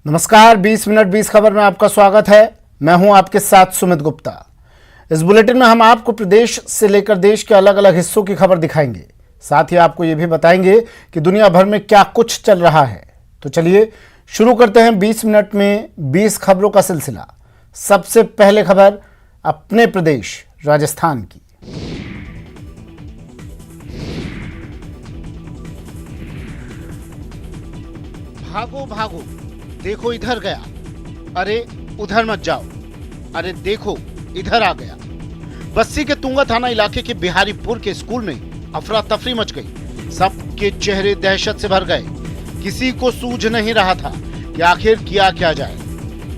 नमस्कार, 20 मिनट 20 खबर में आपका स्वागत है। मैं हूं आपके साथ सुमित गुप्ता। इस बुलेटिन में हम आपको प्रदेश से लेकर देश के अलग अलग हिस्सों की खबर दिखाएंगे। साथ ही आपको यह भी बताएंगे कि दुनिया भर में क्या कुछ चल रहा है। तो चलिए शुरू करते हैं 20 मिनट में 20 खबरों का सिलसिला। सबसे पहले खबर अपने प्रदेश राजस्थान की। भागो भागो, देखो इधर गया, अरे उधर मत जाओ, अरे देखो इधर आ गया। बस्सी के तुंगा थाना इलाके के बिहारीपुर के स्कूल में अफरा तफरी मच गई। सबके चेहरे दहशत से भर गए। किसी को सूझ नहीं रहा था कि आखिर किया क्या जाए।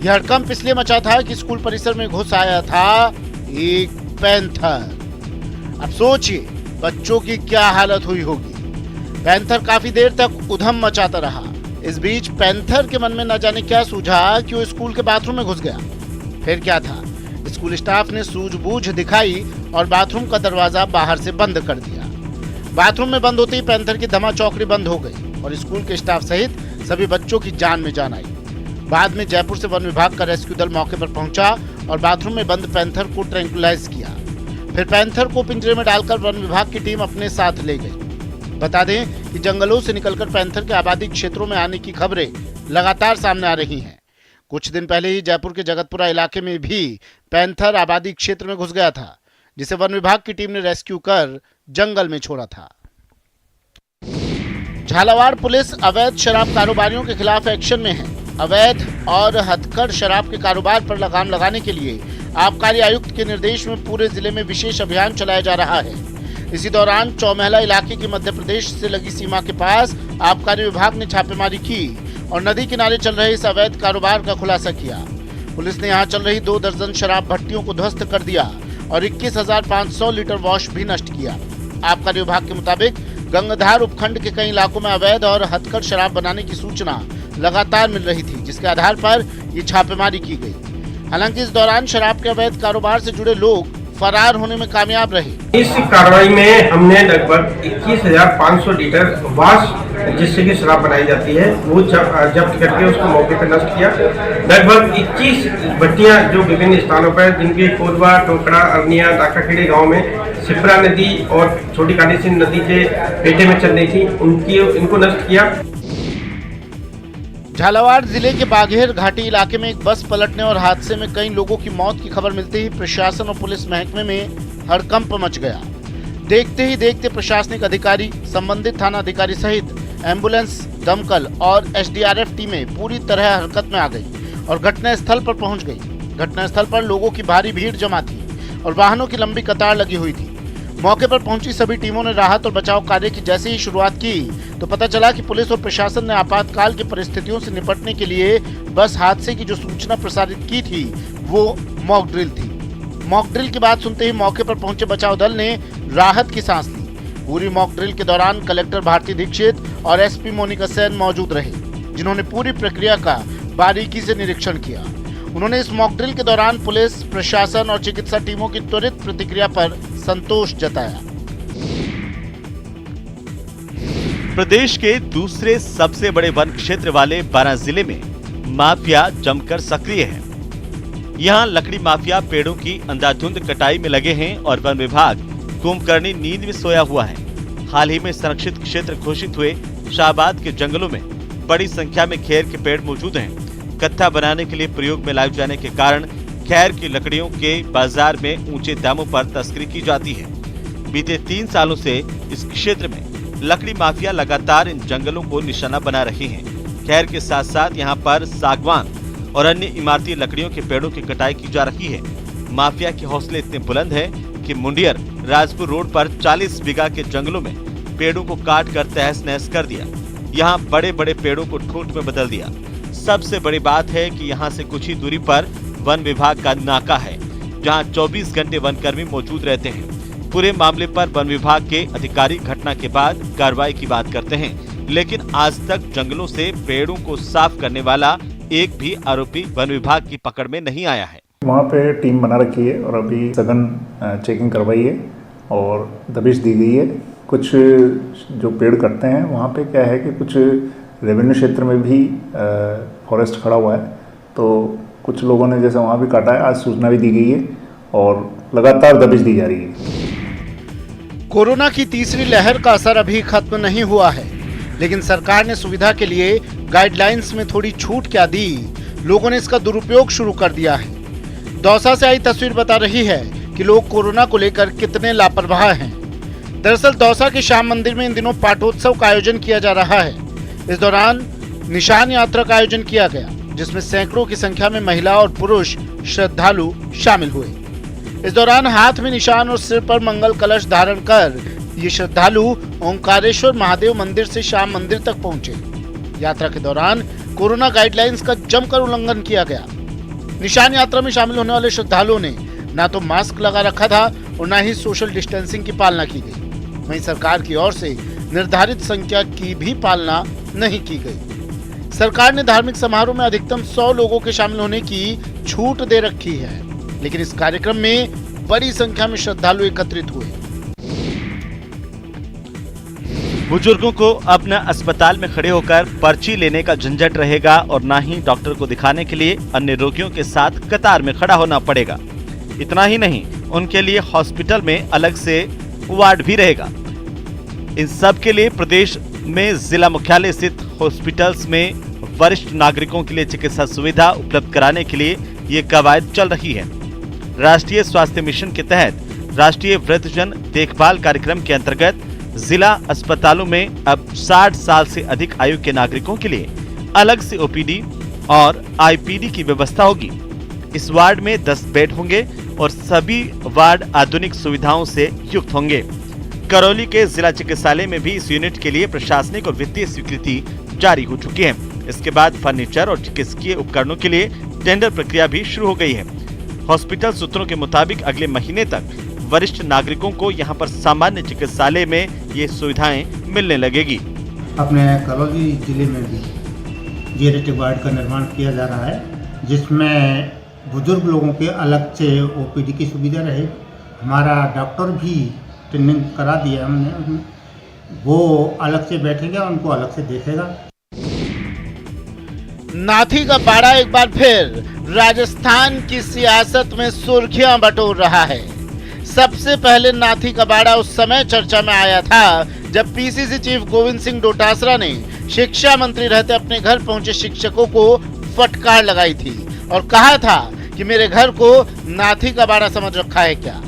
यह हड़कंप इसलिए मचा था कि स्कूल परिसर में घुस आया था एक पैंथर। अब सोचिए बच्चों की क्या हालत हुई होगी। पैंथर काफी देर तक उधम मचाता रहा। इस बीच पैंथर के मन में न जाने क्या सूझा कि वो स्कूल के बाथरूम में घुस गया। फिर क्या था, स्कूल स्टाफ ने सूझबूझ दिखाई और बाथरूम का दरवाजा बाहर से बंद कर दिया। बाथरूम में बंद होते ही पैंथर की धमा चौकड़ी बंद हो गई और स्कूल के स्टाफ सहित सभी बच्चों की जान में जान आई। बाद में जयपुर से वन विभाग का रेस्क्यू दल मौके पर पहुंचा और बाथरूम में बंद पैंथर को ट्रैंकुलाइज किया। फिर पैंथर को पिंजरे में डालकर वन विभाग की टीम अपने साथ ले गई। बता दें कि जंगलों से निकलकर पैंथर के आबादी क्षेत्रों में आने की खबरें लगातार सामने आ रही हैं। कुछ दिन पहले ही जयपुर के जगतपुरा इलाके में भी पैंथर आबादी क्षेत्र में घुस गया था, जिसे वन विभाग की टीम ने रेस्क्यू कर जंगल में छोड़ा था। झालावाड़ पुलिस अवैध शराब कारोबारियों के खिलाफ एक्शन में है। अवैध और हथकढ़ शराब के कारोबार पर लगाम लगाने के लिए आबकारी आयुक्त के निर्देश में पूरे जिले में विशेष अभियान चलाया जा रहा है। इसी दौरान चौमहला इलाके की मध्य प्रदेश से लगी सीमा के पास आबकारी विभाग ने छापेमारी की और नदी किनारे चल रहे इस अवैध कारोबार का खुलासा किया। पुलिस ने यहां चल रही 2 दर्जन शराब भट्टियों को ध्वस्त कर दिया और 21,500 लीटर वॉश भी नष्ट किया। आबकारी विभाग के मुताबिक गंगाधार उपखंड के कई इलाकों में अवैध और हथकढ़ शराब बनाने की सूचना लगातार मिल रही थी, जिसके आधार पर ये छापेमारी की गई। हालांकि इस दौरान शराब के अवैध कारोबार से जुड़े लोग फरार होने में कामयाब रहे। इस कार्रवाई में हमने लगभग 21,500 लीटर वाश जिससे कि शराब बनाई जाती है वो जब्त करके उसको मौके पर नष्ट किया। लगभग 21 भट्टियां जो विभिन्न स्थानों पर, जिनके कोरबा, टोकड़ा, अरनिया, दाकाखेड़ी गांव में सिपरा नदी और छोटी काली सिंह नदी के पेटे में चल रही थी, इनको नष्ट किया। झालावाड़ जिले के बाघेर घाटी इलाके में एक बस पलटने और हादसे में कई लोगों की मौत की खबर मिलते ही प्रशासन और पुलिस महकमे में हड़कंप मच गया। देखते ही देखते प्रशासनिक अधिकारी, संबंधित थाना अधिकारी सहित एम्बुलेंस, दमकल और एसडीआरएफ टीमें पूरी तरह हरकत में आ गई और घटनास्थल पर पहुंच गई। घटनास्थल पर लोगों की भारी भीड़ जमा थी और वाहनों की लंबी कतार लगी हुई थी। मौके पर पहुंची सभी टीमों ने राहत और बचाव कार्य की जैसे ही शुरुआत की तो पता चला कि पुलिस और प्रशासन ने आपातकाल की परिस्थितियों से निपटने के लिए बस हादसे की जो सूचना प्रसारित की थी वो मॉक ड्रिल थी। मॉक ड्रिल की बात सुनते ही मौके पर पहुंचे बचाव दल ने राहत की सांस ली। पूरी मॉक ड्रिल के दौरान कलेक्टर भारती दीक्षित और एसपी मोनिका सेन मौजूद रहे, जिन्होंने पूरी प्रक्रिया का बारीकी से निरीक्षण किया। उन्होंने इस मॉक ड्रिल के दौरान पुलिस, प्रशासन और चिकित्सा टीमों की त्वरित प्रतिक्रिया पर संतोष जताया। प्रदेश के दूसरे सबसे बड़े वन क्षेत्र वाले बारां जिले में माफिया जमकर सक्रिय है। यहाँ लकड़ी माफिया पेड़ों की अंधाधुंध कटाई में लगे हैं और वन विभाग कुंभकर्णी नींद में सोया हुआ है। हाल ही में संरक्षित क्षेत्र घोषित हुए शाहबाद के जंगलों में बड़ी संख्या में खैर के पेड़ मौजूद हैं। कत्था बनाने के लिए प्रयोग में लाए जाने के कारण खैर की लकड़ियों के बाजार में ऊंचे दामों पर तस्करी की जाती है। बीते 3 सालों से इस क्षेत्र में लकड़ी माफिया लगातार इन जंगलों को निशाना बना रही हैं। खैर के साथ साथ यहाँ पर सागवान और अन्य इमारती लकड़ियों के पेड़ों की कटाई की जा रही है। माफिया के हौसले इतने बुलंद है कि मुंडियर राजपुर रोड पर 40 बीघा के जंगलों में पेड़ों को काट कर तहस नहस कर दिया। यहाँ बड़े बड़े पेड़ों को ठूंठ में बदल दिया। सबसे बड़ी बात है कि यहाँ से कुछ ही दूरी पर वन विभाग का नाका है, जहाँ 24 घंटे वनकर्मी मौजूद रहते हैं। पूरे मामले पर वन विभाग के अधिकारी घटना के बाद कार्रवाई की बात करते हैं, लेकिन आज तक जंगलों से पेड़ों को साफ करने वाला एक भी आरोपी वन विभाग की पकड़ में नहीं आया है। वहाँ पे टीम बना रखी है और अभी सघन चेकिंग करवाई है और दबिश दी गई है। कुछ जो पेड़ कटते हैं वहाँ पे क्या है कि कुछ रेवेन्यू क्षेत्र में भी फॉरेस्ट खड़ा हुआ है, तो कुछ लोगों ने जैसे वहाँ भी काटा है। आज सूचना भी दी गई है और लगातार दबिश दी जा रही है। कोरोना की तीसरी लहर का असर अभी खत्म नहीं हुआ है, लेकिन सरकार ने सुविधा के लिए गाइडलाइंस में थोड़ी छूट क्या दी, लोगों ने इसका दुरुपयोग शुरू कर दिया है। दौसा से आई तस्वीर बता रही है कि लोग कोरोना को लेकर कितने लापरवाह हैं। दरअसल दौसा के श्याम मंदिर में इन दिनों पाठोत्सव का आयोजन किया जा रहा है। इस दौरान निशान यात्रा का आयोजन किया गया, जिसमें सैकड़ों की संख्या में महिला और पुरुष श्रद्धालु शामिल हुए। इस दौरान हाथ में निशान और सिर पर मंगल कलश धारण कर ये श्रद्धालु ओंकारेश्वर महादेव मंदिर से श्याम मंदिर तक पहुंचे। यात्रा के दौरान कोरोना गाइडलाइंस का जमकर उल्लंघन किया गया। निशान यात्रा में शामिल होने वाले श्रद्धालुओं ने ना तो मास्क लगा रखा था और ना ही सोशल डिस्टेंसिंग की पालना की गई। वहीं सरकार की ओर से निर्धारित संख्या की भी पालना नहीं की गई। सरकार ने धार्मिक समारोह में अधिकतम 100 लोगों के शामिल होने की छूट दे रखी है, लेकिन इस कार्यक्रम में बड़ी संख्या में श्रद्धालु एकत्रित हुए। बुजुर्गों को अपना अस्पताल में खड़े होकर पर्ची लेने का झंझट रहेगा और ना ही डॉक्टर को दिखाने के लिए अन्य रोगियों के साथ कतार में खड़ा होना पड़ेगा। इतना ही नहीं, उनके लिए हॉस्पिटल में अलग से वार्ड भी रहेगा। इन सब के लिए प्रदेश में जिला मुख्यालय स्थित हॉस्पिटल्स में वरिष्ठ नागरिकों के लिए चिकित्सा सुविधा उपलब्ध कराने के लिए ये कवायद चल रही है। राष्ट्रीय स्वास्थ्य मिशन के तहत राष्ट्रीय वृद्धजन देखभाल कार्यक्रम के अंतर्गत जिला अस्पतालों में अब 60 साल से अधिक आयु के नागरिकों के लिए अलग से ओपीडी और आईपीडी की व्यवस्था होगी। इस वार्ड में 10 बेड होंगे और सभी वार्ड आधुनिक सुविधाओं से युक्त होंगे। करौली के जिला चिकित्सालय में भी इस यूनिट के लिए प्रशासनिक और वित्तीय स्वीकृति जारी हो चुकी है। इसके बाद फर्नीचर और चिकित्सकीय उपकरणों के लिए टेंडर प्रक्रिया भी शुरू हो गई है। हॉस्पिटल सूत्रों के मुताबिक अगले महीने तक वरिष्ठ नागरिकों को यहां पर सामान्य चिकित्सालय में ये सुविधाएं मिलने लगेगी। अपने करौली जिले में भी जेरेटिक वार्ड का निर्माण किया जा रहा है, जिसमें बुजुर्ग लोगों के अलग से ओपीडी की सुविधा रहे। हमारा डॉक्टर भी ट्रेनिंग करा दिया हमने, वो अलग से बैठेगा, उनको अलग से देखेगा। नाथी का बाड़ा एक बार फिर राजस्थान की सियासत में सुर्खियां बटोर रहा है। सबसे पहले नाथी का बाड़ा उस समय चर्चा में आया था जब पीसीसी चीफ गोविंद सिंह डोटासरा ने शिक्षा मंत्री रहते अपने घर पहुंचे शिक्षकों को फटकार लगाई थी और कहा था कि मेरे घर को नाथी का बाड़ा समझ रखा है क्या।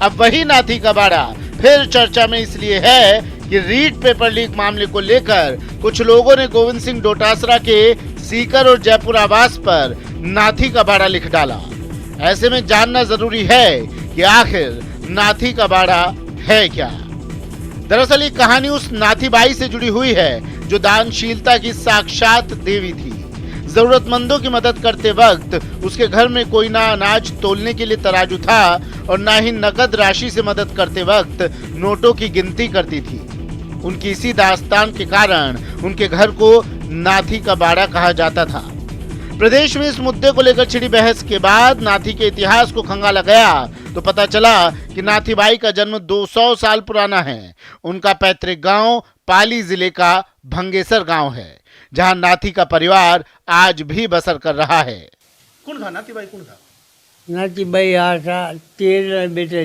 अब वही नाथी का बाड़ा फिर चर्चा में इसलिए है कि रीट पेपर लीक मामले को लेकर कुछ लोगों ने गोविंद सिंह डोटासरा के सीकर और जयपुर आवास पर नाथी का बाड़ा लिख डाला। ऐसे में जानना जरूरी है कि आखिर नाथी का बाड़ा है क्या। दरअसल ये कहानी उस नाथी बाई से जुड़ी हुई है जो दानशीलता की साक्षात देवी थी। जरूरतमंदों की मदद करते वक्त उसके घर में कोई ना अनाज तोलने के लिए तराजू था और ना ही नकद राशि से मदद करते वक्त नोटों की गिनती करती थी। उनकी इसी दास्तान के कारण उनके घर को नाथी का बाड़ा कहा जाता था। प्रदेश में इस मुद्दे को लेकर छिड़ी बहस के बाद नाथी के इतिहास को खंगाला गया तो पता चला कि नाथी बाई का जन्म 200 साल पुराना है। उनका पैतृक गांव पाली जिले का भंगेसर गांव है, जहां नाथी का परिवार आज भी बसर कर रहा है। कौन था नाथी बाई? कौन था नाथी बाई? आशा 13 बेटा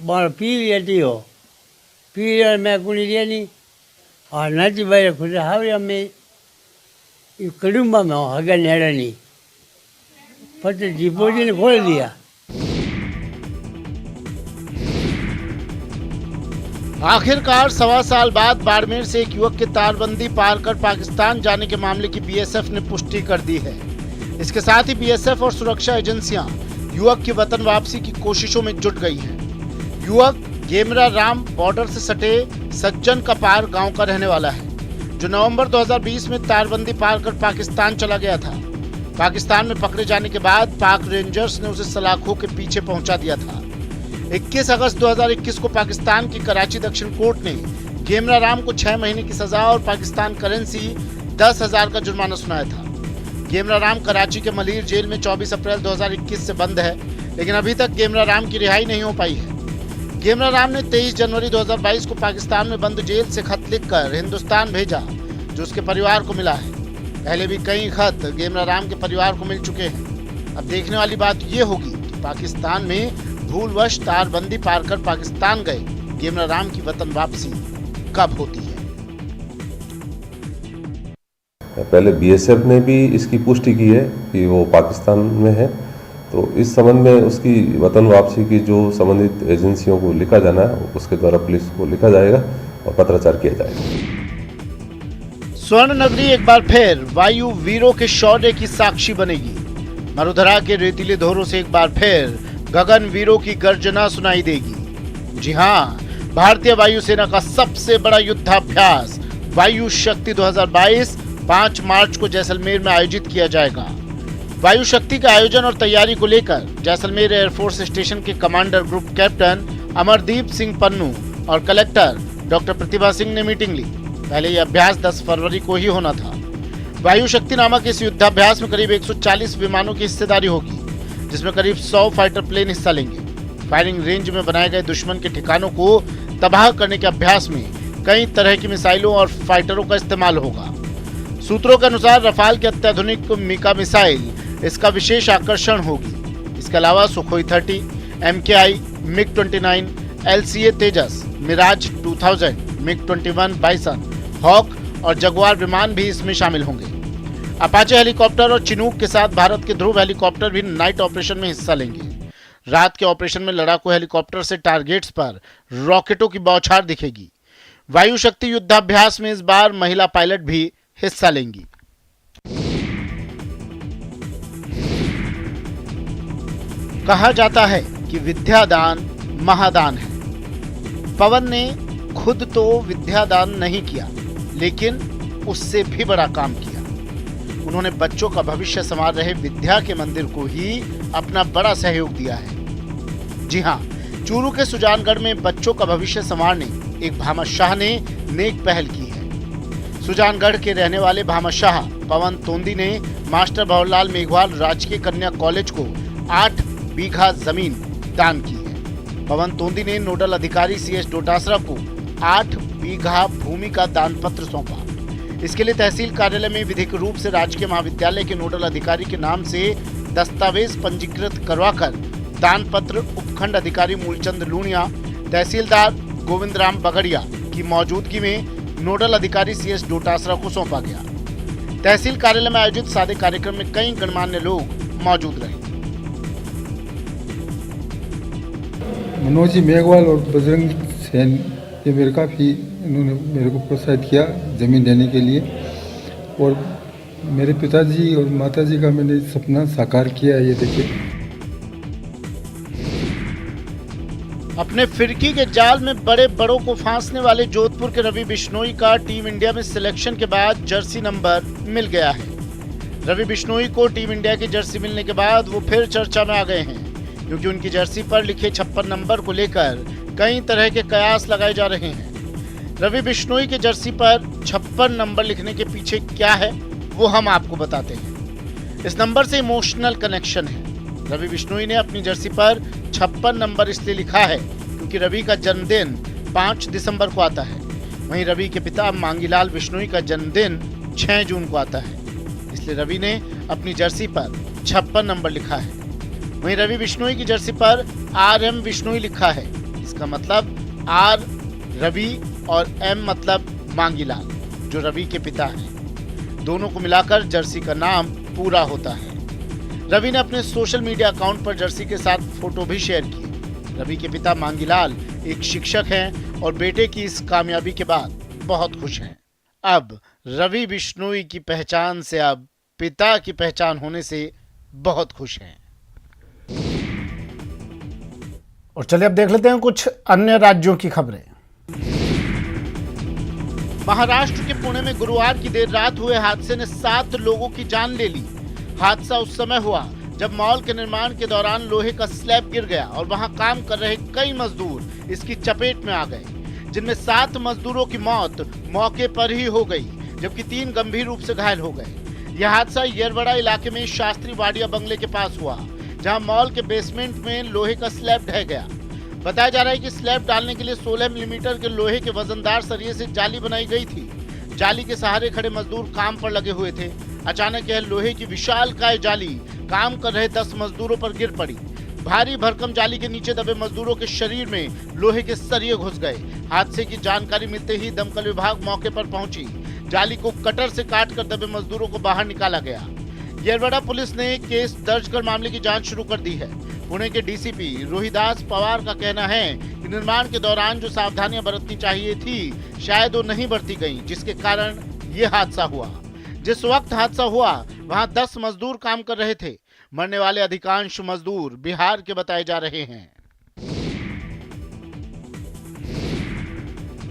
बड़ पी हो पी मैं कुणी नहीं और नाथी बाई खुद हावरिया में कड़ुम्बा में हगा नेड़ा नहीं पता डिपोजी ने खोल दिया। आखिरकार 1.25 साल बाद बाड़मेर से एक युवक के तारबंदी पार कर पाकिस्तान जाने के मामले की बीएसएफ ने पुष्टि कर दी है। इसके साथ ही बीएसएफ और सुरक्षा एजेंसियां युवक की वतन वापसी की कोशिशों में जुट गई हैं। युवक गेमरा राम बॉर्डर से सटे सज्जन कपार गांव का रहने वाला है, जो नवंबर 2020 में तारबंदी पार कर पाकिस्तान चला गया था। पाकिस्तान में पकड़े जाने के बाद पाक रेंजर्स ने उसे सलाखों के पीछे पहुंचा दिया था। 21 अगस्त 2021 को पाकिस्तान की कराची दक्षिण कोर्ट ने गेमरा राम को 6 महीने की सजा और पाकिस्तान करेंसी 10,000 का जुर्माना सुनाया था। गेमरा राम कराची के मलीर जेल में 24 अप्रैल 2021 से बंद है, लेकिन अभी तक गेमरा राम की रिहाई नहीं हो पाई है। गेमरा राम ने 23 जनवरी 2022 को पाकिस्तान में बंद जेल से खत लिखकर हिंदुस्तान भेजा, जो उसके परिवार को मिला है। पहले भी कई खत गेमरा राम के परिवार को मिल चुके हैं। अब देखने वाली बात ये होगी कि पाकिस्तान में भूलवश तारबंदी पार कर पाकिस्तान गए गेमरा राम की वतन वापसी कब होती है। पहले बीएसएफ ने भी इसकी पुष्टि की है कि वो पाकिस्तान में है, तो इस संबंध में उसकी वतन वापसी की जो संबंधित एजेंसियों को लिखा जाना है उसके द्वारा पुलिस को लिखा जाएगा और पत्राचार किया जाएगा। स्वर्ण नगरी एक बार फिर वायु वीरों के शौर्य की साक्षी बनेगी। मरुधरा के रेतीले धोरों से एक बार फिर गगन वीरों की गर्जना सुनाई देगी। जी हाँ, भारतीय वायुसेना का सबसे बड़ा युद्धाभ्यास वायु शक्ति 2022 5 मार्च को जैसलमेर में आयोजित किया जाएगा। वायु शक्ति के आयोजन और तैयारी को लेकर जैसलमेर एयरफोर्स स्टेशन के commander group captain Amardeep Singh Pannu और कलेक्टर डॉक्टर प्रतिभा सिंह ने मीटिंग ली। पहले यह अभ्यास 10 फरवरी को ही होना था। वायु शक्ति नामक इस युद्धाभ्यास में करीब 140 विमानों की हिस्सेदारी होगी, जिसमें करीब 100 फाइटर प्लेन हिस्सा लेंगे। फायरिंग रेंज में बनाए गए दुश्मन के ठिकानों को तबाह करने के अभ्यास में कई तरह की मिसाइलों और फाइटरों का इस्तेमाल होगा। सूत्रों के अनुसार रफाल की अत्याधुनिक मिका मिसाइल इसका विशेष आकर्षण होगी। इसके अलावा सुखोई 30, MKI, MiG-29, LCA तेजस, मिराज 2000, MiG-21 बाइसन, हॉक और जगुआर विमान भी इसमें शामिल होंगे। अपाचे हेलीकॉप्टर और चिनूक के साथ भारत के ध्रुव हेलीकॉप्टर भी नाइट ऑपरेशन में हिस्सा लेंगे। रात के ऑपरेशन में लड़ाकू हेलीकॉप्टर से टारगेट्स पर रॉकेटों की बौछार दिखेगी। वायु शक्ति युद्धाभ्यास में इस बार महिला पायलट भी हिस्सा लेंगी। कहा जाता है कि विद्यादान महादान है। पवन ने खुद तो विद्यादान नहीं किया, लेकिन उससे भी बड़ा काम किया। उन्होंने बच्चों का भविष्य संवार रहे विद्या के मंदिर को ही अपना बड़ा सहयोग दिया है। जी हाँ, चूरू के सुजानगढ़ में बच्चों का भविष्य संवारने एक भामा शाह ने नेक पहल की है। सुजानगढ़ के रहने वाले भामा शाह पवन तोंदी ने मास्टर भंवरलाल मेघवाल राजकीय कन्या कॉलेज को 8 बीघा जमीन दान की है। पवन तोंदी ने नोडल अधिकारी CS डोटासरा को 8 बीघा भूमि का दान पत्र सौंपा। इसके लिए तहसील कार्यालय में विधिक रूप से राजकीय महाविद्यालय के नोडल अधिकारी के नाम से दस्तावेज पंजीकृत करवाकर दान पत्र उपखंड अधिकारी मूलचंद लूनिया, तहसीलदार गोविंद राम बगड़िया की मौजूदगी में नोडल अधिकारी CS डोटासरा को सौंपा गया। तहसील कार्यालय में आयोजित सादे कार्यक्रम में कई गणमान्य लोग मौजूद रहे। मनोज जी मेघवाल और बजरंग सेन ये मेरे काफ़ी इन्होंने मेरे को प्रोत्साहित किया ज़मीन देने के लिए, और मेरे पिताजी और माताजी का मैंने सपना साकार किया। ये देखिए, अपने फिरकी के जाल में बड़े बड़ों को फांसने वाले जोधपुर के रवि बिश्नोई का टीम इंडिया में सिलेक्शन के बाद जर्सी नंबर मिल गया है। रवि बिश्नोई को टीम इंडिया की जर्सी मिलने के बाद वो फिर चर्चा में आ गए हैं, क्योंकि उनकी जर्सी पर लिखे 56 नंबर को लेकर कई तरह के कयास लगाए जा रहे हैं। रवि बिश्नोई के जर्सी पर 56 नंबर लिखने के पीछे क्या है वो हम आपको बताते हैं। इस नंबर से इमोशनल कनेक्शन है। रवि बिश्नोई ने अपनी जर्सी पर 56 नंबर इसलिए लिखा है क्योंकि रवि का जन्मदिन 5 दिसंबर को आता है। वहीं रवि के पिता मांगीलाल बिश्नोई का जन्मदिन 6 जून को आता है, इसलिए रवि ने अपनी जर्सी पर 56 नंबर लिखा है। वहीं रवि बिश्नोई की जर्सी पर RM बिश्नोई लिखा है। इसका मतलब R रवि और M मतलब मांगीलाल, जो रवि के पिता हैं। दोनों को मिलाकर जर्सी का नाम पूरा होता है। रवि ने अपने सोशल मीडिया अकाउंट पर जर्सी के साथ फोटो भी शेयर की। रवि के पिता मांगीलाल एक शिक्षक हैं और बेटे की इस कामयाबी के बाद बहुत खुश हैं। अब रवि बिश्नोई की पहचान से अब पिता की पहचान होने से बहुत खुश हैं। और चलिए अब देख लेते हैं कुछ अन्य राज्यों की खबरें। महाराष्ट्र के पुणे में गुरुवार की देर रात हुए हादसे ने 7 लोगों की जान ले ली। हादसा उस समय हुआ जब मॉल के निर्माण के दौरान लोहे का स्लैब गिर गया और वहां काम कर रहे कई मजदूर इसकी चपेट में आ गए, जिनमें 7 मजदूरों की मौत मौके पर ही हो गई, जबकि 3 गंभीर रूप से घायल हो गए। यह हादसा येरवड़ा इलाके में शास्त्री वाडिया बंगले के पास हुआ, जहां मॉल के बेसमेंट में लोहे का स्लैब ढह गया। बताया जा रहा है कि स्लैब डालने के लिए 16 मिलीमीटर के लोहे के वजनदार सरिये से जाली बनाई गई थी। जाली के सहारे खड़े मजदूर काम पर लगे हुए थे। अचानक यह लोहे की विशालकाय जाली काम कर रहे 10 मजदूरों पर गिर पड़ी। भारी भरकम जाली के नीचे दबे मजदूरों के शरीर में लोहे के सरिये घुस गए। हादसे की जानकारी मिलते ही दमकल विभाग मौके पर पहुंची। जाली को कटर से काटकर दबे मजदूरों को बाहर निकाला गया। येरवडा पुलिस ने केस दर्ज कर मामले की जांच शुरू कर दी है। पुणे के डीसीपी रोहिदास पवार का कहना है कि निर्माण के दौरान जो सावधानियां बरतनी चाहिए थी शायद वो नहीं बरती गई, जिसके कारण ये हादसा हुआ। जिस वक्त हादसा हुआ वहां 10 मजदूर काम कर रहे थे। मरने वाले अधिकांश मजदूर बिहार के बताए जा रहे हैं।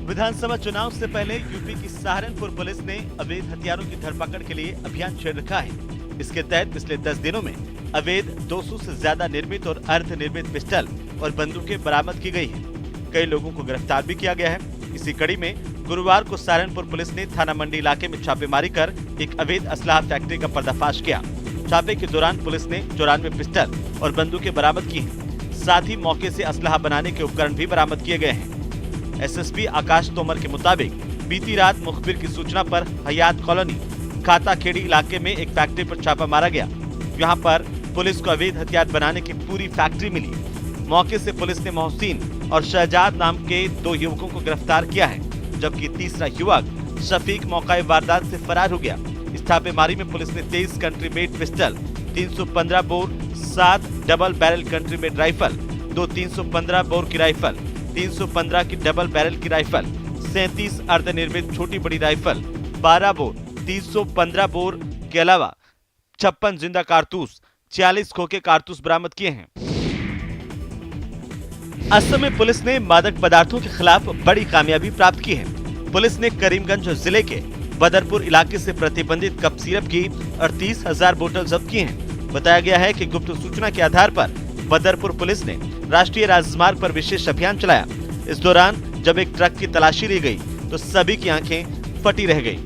विधानसभा चुनाव से पहले यूपी की सहारनपुर पुलिस ने अवैध हथियारों की धरपकड़ के लिए अभियान छेड़ रखा है। इसके तहत पिछले 10 दिनों में अवैध 200 से ज्यादा निर्मित और अर्धनिर्मित पिस्टल और बंदूकें बरामद की गई हैं। कई लोगों को गिरफ्तार भी किया गया है। इसी कड़ी में गुरुवार को सहारनपुर पुलिस ने थाना मंडी इलाके में छापेमारी कर एक अवैध असलाह फैक्ट्री का पर्दाफाश किया। छापे के दौरान पुलिस ने 94 पिस्टल और बंदूकें बरामद की हैं। साथ ही मौके से असलाह बनाने के उपकरण भी बरामद किए गए हैं। एसएसपी आकाश तोमर के मुताबिक बीती रात मुखबिर की सूचना पर हयात कॉलोनी खाता खेड़ी इलाके में एक फैक्ट्री पर छापा मारा गया। यहाँ पर पुलिस को अवैध हथियार बनाने की पूरी फैक्ट्री मिली। मौके से पुलिस ने मोहसिन और शहजाद नाम के 2 युवकों को गिरफ्तार किया है, जबकि तीसरा युवक शफीक मौका वारदात से फरार हो गया। इस छापेमारी में पुलिस ने 23 country made pistol, 315 bore, 7 double barrel country made rifle, 2 315 bore की राइफल, 315 की डबल बैरल की राइफल, 37 अर्धनिर्मित छोटी बड़ी राइफल, 12 बोर 315 बोर के अलावा 56 जिंदा कारतूस, 40 खोखे कारतूस बरामद किए हैं। असम में पुलिस ने मादक पदार्थों के खिलाफ बड़ी कामयाबी प्राप्त की है। पुलिस ने करीमगंज जिले के बदरपुर इलाके से प्रतिबंधित कप सिरप की 38,000 बोतल जब्त की हैं। बताया गया है कि गुप्त सूचना के आधार पर बदरपुर पुलिस ने राष्ट्रीय राजमार्ग पर विशेष अभियान चलाया। इस दौरान जब एक ट्रक की तलाशी ली गई तो सभी की आंखें फटी रह गई।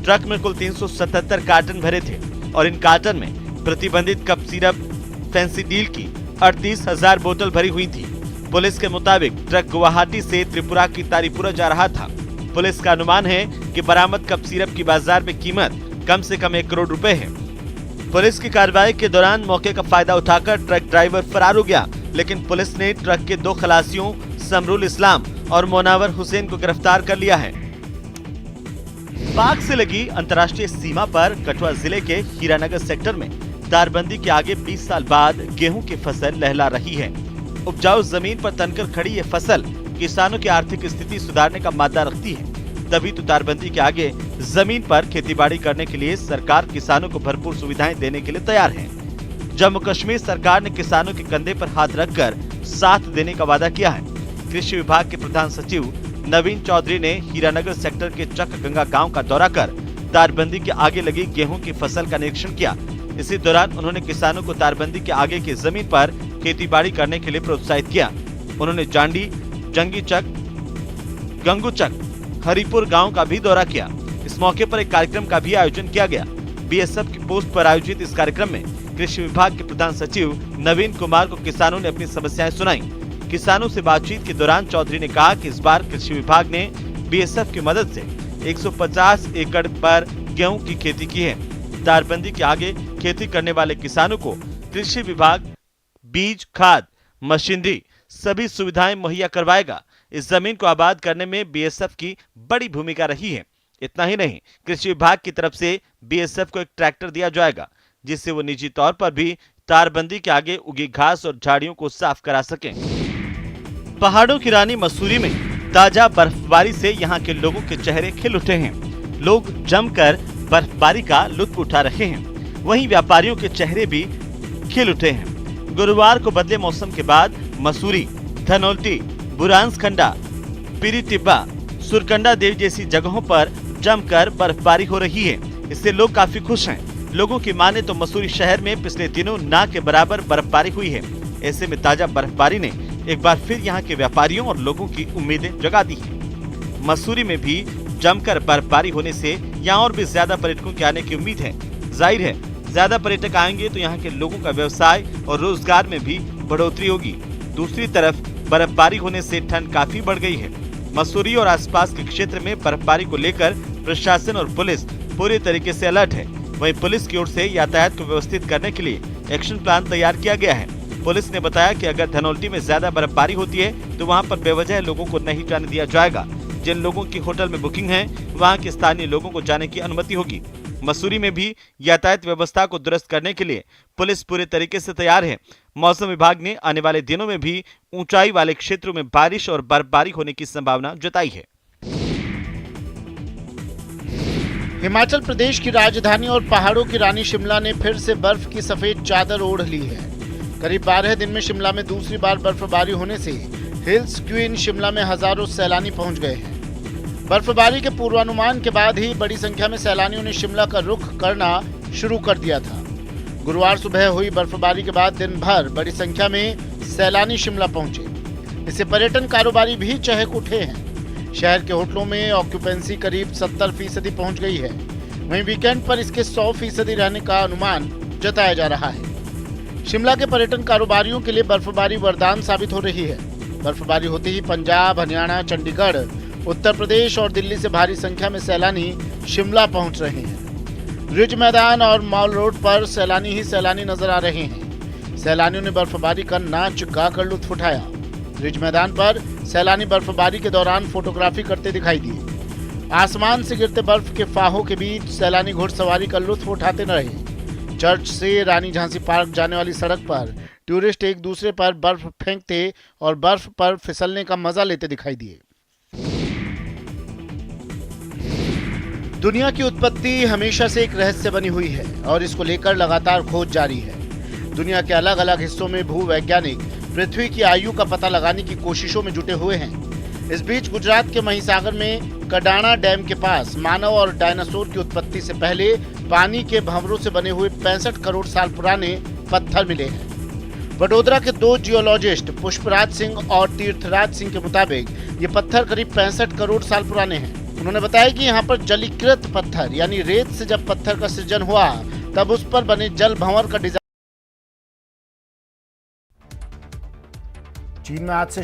ट्रक में कुल 377 कार्टन भरे थे और इन कार्टन में प्रतिबंधित कप सिरप फेंसिडिल की 38,000 बोतल भरी हुई थी। पुलिस के मुताबिक ट्रक गुवाहाटी से त्रिपुरा की तारीपुरा जा रहा था। पुलिस का अनुमान है कि बरामद कप सिरप की बाजार में कीमत कम से कम 1 करोड़ रुपए है। पुलिस की कार्रवाई के दौरान मौके का फायदा उठाकर ट्रक ड्राइवर फरार हो गया, लेकिन पुलिस ने ट्रक के 2 खलासियों समरुल इस्लाम और मोनावर हुसैन को गिरफ्तार कर लिया है। पाक से लगी अंतर्राष्ट्रीय सीमा पर कठुआ जिले के हीरानगर सेक्टर में तारबंदी के आगे 20 साल बाद गेहूं की फसल लहला रही है। उपजाऊ जमीन पर तनकर खड़ी ये फसल किसानों की आर्थिक स्थिति सुधारने का मादा रखती है। तभी तो तारबंदी के आगे जमीन पर खेतीबाड़ी करने के लिए सरकार किसानों को भरपूर सुविधाएं देने के लिए तैयार है। जम्मू कश्मीर सरकार ने किसानों के कंधे पर हाथ रखकर साथ देने का वादा किया है। कृषि विभाग के प्रधान सचिव नवीन चौधरी ने हीरानगर सेक्टर के चक गंगा गाँव का दौरा कर तारबंदी के आगे लगी गेहूं की फसल का निरीक्षण किया। इसी दौरान उन्होंने किसानों को तारबंदी के आगे की जमीन पर खेतीबाड़ी करने के लिए प्रोत्साहित किया। उन्होंने जांडी, जंगीचक, गंगूचक, हरिपुर गांव का भी दौरा किया। इस मौके पर एक कार्यक्रम का भी आयोजन किया गया। बीएसएफ की पोस्ट पर आयोजित इस कार्यक्रम में कृषि विभाग के प्रधान सचिव नवीन कुमार को किसानों ने अपनी समस्याएं सुनाई। किसानों से बातचीत के दौरान चौधरी ने कहा कि इस बार कृषि विभाग ने बीएसएफ की मदद से 150 एकड़ पर गेहूं की खेती की है। तारबंदी के आगे खेती करने वाले किसानों को कृषि विभाग बीज, खाद, मशीनरी सभी सुविधाएं मुहैया करवाएगा। इस जमीन को आबाद करने में बीएसएफ की बड़ी भूमिका रही है। इतना ही नहीं, कृषि विभाग की तरफ से बीएसएफ को एक ट्रैक्टर दिया जाएगा, जिससे वो निजी तौर पर भी तारबंदी के आगे उगी घास और झाड़ियों को साफ करा सकें। पहाड़ों की रानी मसूरी में ताजा बर्फबारी से यहाँ के लोगों के चेहरे खिल उठे हैं। लोग जमकर बर्फबारी का लुत्फ उठा रहे हैं। वहीं व्यापारियों के चेहरे भी खिल उठे हैं। गुरुवार को बदले मौसम के बाद मसूरी, धनौल्टी, बुरांसखंडा, पीरीटिब्बा, सुरकंडा देव जैसी जगहों पर जमकर बर्फबारी हो रही है। इससे लोग काफी खुश हैं। लोगों की माने तो मसूरी शहर में पिछले दिनों ना के बराबर बर्फबारी हुई है। ऐसे में ताजा बर्फबारी ने एक बार फिर यहाँ के व्यापारियों और लोगों की उम्मीदें जगा दी हैं। मसूरी में भी जमकर बर्फबारी होने से यहाँ और भी ज्यादा पर्यटकों के आने की उम्मीद है। जाहिर है, ज्यादा पर्यटक आएंगे तो यहाँ के लोगों का व्यवसाय और रोजगार में भी बढ़ोतरी होगी। दूसरी तरफ बर्फबारी होने से ठंड काफी बढ़ गई है। मसूरी और आसपास के क्षेत्र में बर्फबारी को लेकर प्रशासन और पुलिस पूरी तरीके से अलर्ट है। वहीं पुलिस की ओर से यातायात को व्यवस्थित करने के लिए एक्शन प्लान तैयार किया गया है। पुलिस ने बताया कि अगर धनौल्टी में ज्यादा बर्फबारी होती है तो वहां पर बेवजह लोगों को नहीं जाने दिया जाएगा। जिन लोगों की होटल में बुकिंग है वहां के स्थानीय लोगों को जाने की अनुमति होगी। मसूरी में भी यातायात व्यवस्था को दुरुस्त करने के लिए पुलिस पूरे तरीके से तैयार है। मौसम विभाग ने आने वाले दिनों में भी ऊंचाई वाले क्षेत्रों में बारिश और बर्फबारी होने की संभावना जताई है। हिमाचल प्रदेश की राजधानी और पहाड़ों की रानी शिमला ने फिर से बर्फ की सफेद चादर ओढ़ ली है। करीब 12 दिन में शिमला में दूसरी बार बर्फबारी होने से हिल्स क्वीन शिमला में हजारों सैलानी पहुंच गए हैं। बर्फबारी के पूर्वानुमान के बाद ही बड़ी संख्या में सैलानियों ने शिमला का रुख करना शुरू कर दिया था। गुरुवार सुबह हुई बर्फबारी के बाद दिन भर बड़ी संख्या में सैलानी शिमला पहुंचे। इससे पर्यटन कारोबारी भी चहक उठे हैं। शहर के होटलों में ऑक्यूपेंसी करीब 70% पहुंच गई है। वहीं वीकेंड पर इसके 100% रहने का अनुमान जताया जा रहा है। शिमला के पर्यटन कारोबारियों के लिए बर्फबारी वरदान साबित हो रही है। बर्फबारी होते ही पंजाब, हरियाणा, चंडीगढ़, उत्तर प्रदेश और दिल्ली से भारी संख्या में सैलानी शिमला पहुंच रहे हैं। रिज मैदान और मॉल रोड पर सैलानी ही सैलानी नजर आ रहे हैं। सैलानियों ने बर्फबारी का नाच गाकर लुत्फ उठाया। रिज मैदान पर सैलानी बर्फबारी के दौरान फोटोग्राफी करते दिखाई दिए। आसमान से गिरते बर्फ के फाहों के बीच सैलानी घुड़सवारी का लुत्फ उठाते न रहे। चर्च से रानी झांसी पार्क जाने वाली सड़क पर टूरिस्ट एक दूसरे पर बर्फ फेंकते और बर्फ पर फिसलने का मजा लेते दिखाई दिए। दुनिया की उत्पत्ति हमेशा से एक रहस्य बनी हुई है और इसको लेकर लगातार खोज जारी है। दुनिया के अलग अलग हिस्सों में भूवैज्ञानिक पृथ्वी की आयु का पता लगाने की कोशिशों में जुटे हुए हैं। इस बीच गुजरात के महिसागर में कडाणा डैम के पास मानव और डायनासोर की उत्पत्ति से पहले पानी के भंवरों से बने हुए 65 करोड़ साल पुराने पत्थर मिले हैं। वडोदरा के 2 जियोलॉजिस्ट पुष्पराज सिंह और तीर्थराज सिंह के मुताबिक ये पत्थर करीब 65 करोड़ साल पुराने हैं। उन्होंने बताया कि यहाँ पर जलीकृत पत्थर यानी रेत से जब पत्थर का सृजन हुआ तब उस पर बने जल भंवर का डिजाइन। चीन में आज से